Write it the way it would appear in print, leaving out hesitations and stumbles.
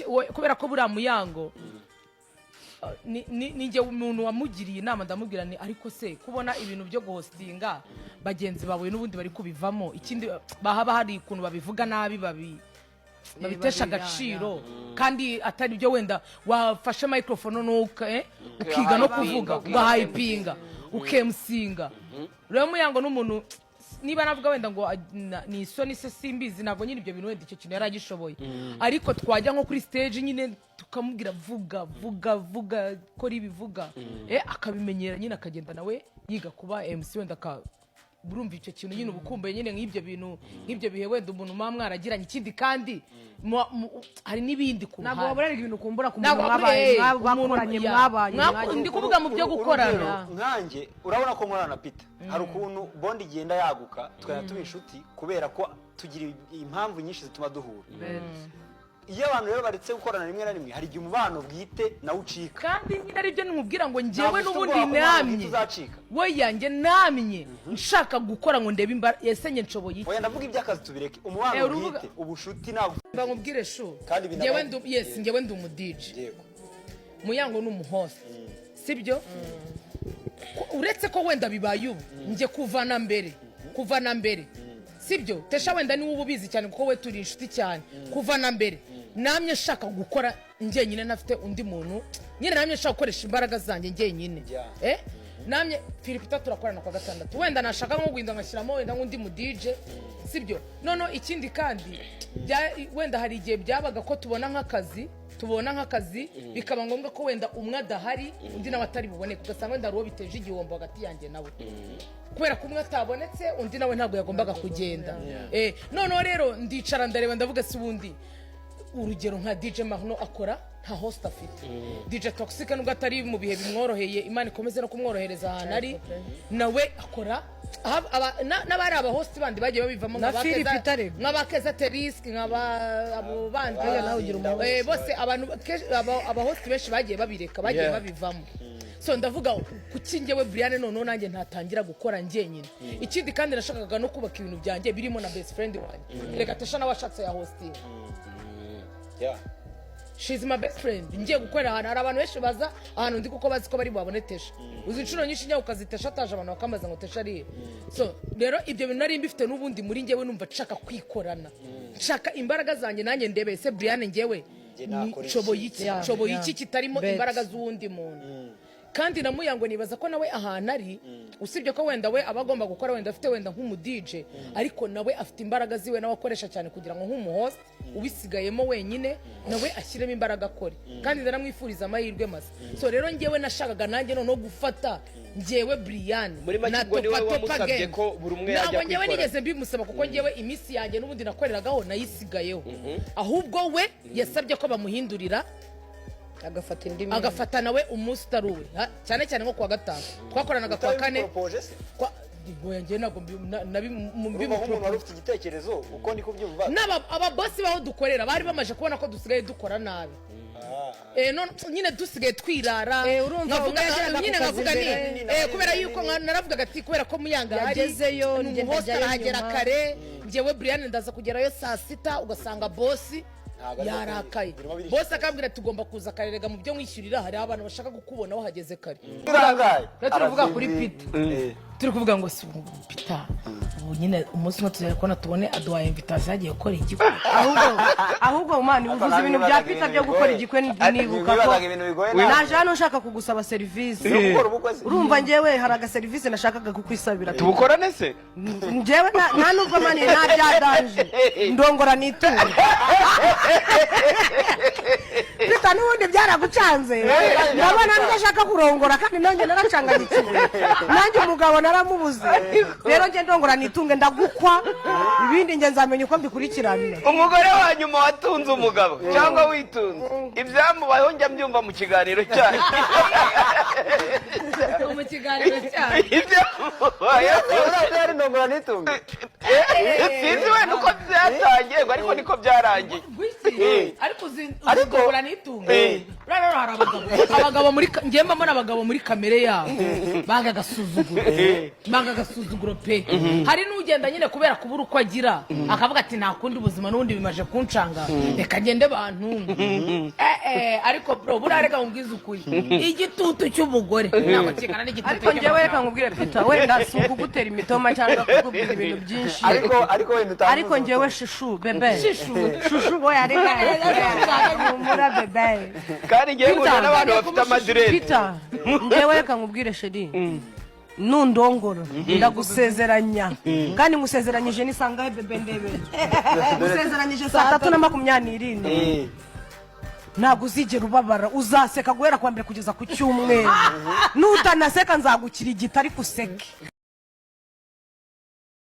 kubera ko buriya Muyango ninjye umuntu wamugiriye inama ndamubwira ni ariko se kubona ibintu byo guhostinga bagenzi bawe n'ubundi bari kubivamo ikindi bahaba hari ikuntu babivuga nabi babitesha agaciro kandi atari byo wenda wafashe microphone ukiga no kuvuga ugahayipinga ukemsinga rero Muyango n'umuntu niba navuga wenda ngo ni isoni se simbizi ntabwo nyine ibyo bintu wenda icyo kintu yaragishoboye ariko twajya nko kuri stage nyine tukamubwira vuga kora ibivuga akabimenyera nyine akagenda nawe yiga kuba MC wenda burumva icyo kintu nyine ubukumbuye nyine nk'ibyo bintu nk'ibyo bihe wenda umuntu mwaragiranye ikindi kandi hari n'ibindi ku ntabwo waburera ibintu kumbura ku muntu bakoranye mwabaye ndi kuvuga mu byo gukorana nkanjye urabona ko nkorana na Peter hari ukuntu bond igenda yaguka tukana tuba inshuti kubera ko tugira impamvu nyinshi zituma duhura iyo abantu rero baretse gukorana rimwe na rimwe hari igihe umubano bwite nawe ucika kandi nyine ari byo nimubwira ngo njyewe n'ubundi namye we yanjye namye nshaka gukora ngo ndebe yasenye nshoboye oya ndavuga iby'akazi tubireke umubano bwite ubushuti ntabwo bamubwire sho njyewe ndi umu DJ Muyango n'umuhost sibyo uretse ko wenda bibaye ubu njye kuva na mbere sibyo tesha wenda ni ububizi cyane kuko we turi inshuti cyane kuva na mbere namye shaka gukora njye nyine nafite undi muntu nyine namye shaka gukoresha imbaraga zanjye njye nyine namye Philipita turakorana kwa gatandatu wenda nashaka nko guhinda ngashyiramo wenda nk'undi mu DJ sibyo nono ikindi kandi wenda hari igihe byabaga ko tubona nk'akazi bikaba ngombwa ko wenda umwe adahari undi nawe atari buboneke ugasanga wenda ruwo biteje igihombo hagati yanjye nawe kubera ko umwe atabonetse undi nawe ntabwo yagombaga kugenda noneho rero ndicara ndareba ndavuga si ubundi urugero nka DJ Mahno akora nta host afite DJ Toxic nubwo atari mu bihe bimworoheye Imana ikomeze no kumworohereza ahantu ari nawe akora n'abari aba host bandi bagiye babivamo nk'abakeza Terisk abo bandi bose aba host benshi bagiye babireka bagiye babivamo so ndavuga kuki njyewe Briane noneho nanjye ntatangira gukora njyenyine ikindi kandi nashakaga no kubaka ibintu byanjye birimo na best friend wanjye reka tesha nawe ashatse ya hosting she's my best friend ngiye gukorera ahantu hari abantu benshi baza ahantu ndi kuko bazi ko bari bwabone tesha uzi inshuro nyinshi njya ukazitesha ataje abantu bakambaza ngo tesha ari so rero ibyo bintu nari mbifite n'ubundi muri njyewe numva nshaka kwikorana nshaka imbaraga zanjye nanjye ndebe se Briane njyewe nshoboye iki kitarimo imbaraga z'uwundi muntu kandi na Muyango nibaza ko nawe ahantu ari usibye ko wenda we abagomba gukora wenda afite wenda nk'umu DJ ariko nawe afite imbaraga ziwe nawe akoresha cyane kugira ngo nk'umuhost ubisigayemo wenyine nawe ashyiremo imbaraga akore kandi ndaramwifuriza amahirwe masa so rero njyewe nashakaga nanjye no gufata njyewe Briane na wamusabye ko buri umwe yajya kwikora njyewe nigeze mbimusaba kuko njyewe iminsi yanjye n'ubundi nakoreragaho nayisigayeho ahubwo we yasabye ko bamuhindurira agafata nawe umunsi utaruwe cyane cyane nko kuwa gatanu twakoranaga kwa kane boya njye ntabwo umuntu wari ufite igitekerezo uko ndi kubyumva aba boss baho dukorera bari bamaje kubona ko dusigaye dukora nabi nyine dusigaye twirara nkavuga ni kubera yuko naravugaga ati kubera ko Muyango yagezeyo umuhost arahagera kare njyewe Briane ndaza kugerayo saa 6 ugasanga boss yarakaye bose akambwira tugomba kuza karerega mu byo mwishyurira hari abantu bashaka gukubona wahageze kare turavuga kuri Peter turi kuvuga ngo si Peter ubu nyine umunsi no tuzere ko natubone aduha invitation yagiye gukora igikwe ahubwo umani uvuze ibintu bya Peter byo gukora igikwe nibuka ko naje hano nshaka kugusaba service urumva njyewe hari aga service nashakaga kukwisabira tubukorane se njyewe nta nubwo mani nabyadanje ndongora nitunga Peter n'ubundi byaragucanze ndabona ndashaka kurongora kandi nanjye naracanganikiwe nanjye umugabo naramubuze rero nje ndongora nitunge ndagukwa ibindi nge nzamenye uko mbikurikirana umugore wa nyuma watunze umugabo cyangwa witunze ibyamubayeho njya mbyumva mu kiganiro cyanyu mu kiganiro cyanyu ibyamubayeho ndongora nitunge sinzi wenda uko byatangiye ariko niko byarangiye ariko uzigabura n'itunga rero hari abagabo muri ngemba mbona abagabo muri kamere yabo banga gasuzuguro pe hari n'ugenda nyine kubera kubura uko agira akavuga ati nta kundi ubuzima n'ubundi bimaje kuncanga reka ngende bantu ariko bro burareka umbwiza ukuri igitutu cy'umugore ntabwo kingana n'igitutu ariko njyewe reka nkubwire Peter wenda si ukugutera imitoma cyangwa kukubwira ibintu byinshi ariko njyewe shishu bebe shushu boya reka humura bebe kandi ngewe nkunda n'abantu bafite amadirede Peter njyewe reka nkubwire sheri nundongora ndagusezeranya kandi musezeranyije n'isangahe bebe ndebe musezeranyije 3:20 ntabwo uzigera ubabara uzaseka guhera kwa mbere kugeza ku cyumweru nutanaseka nzagukira igitari kuseke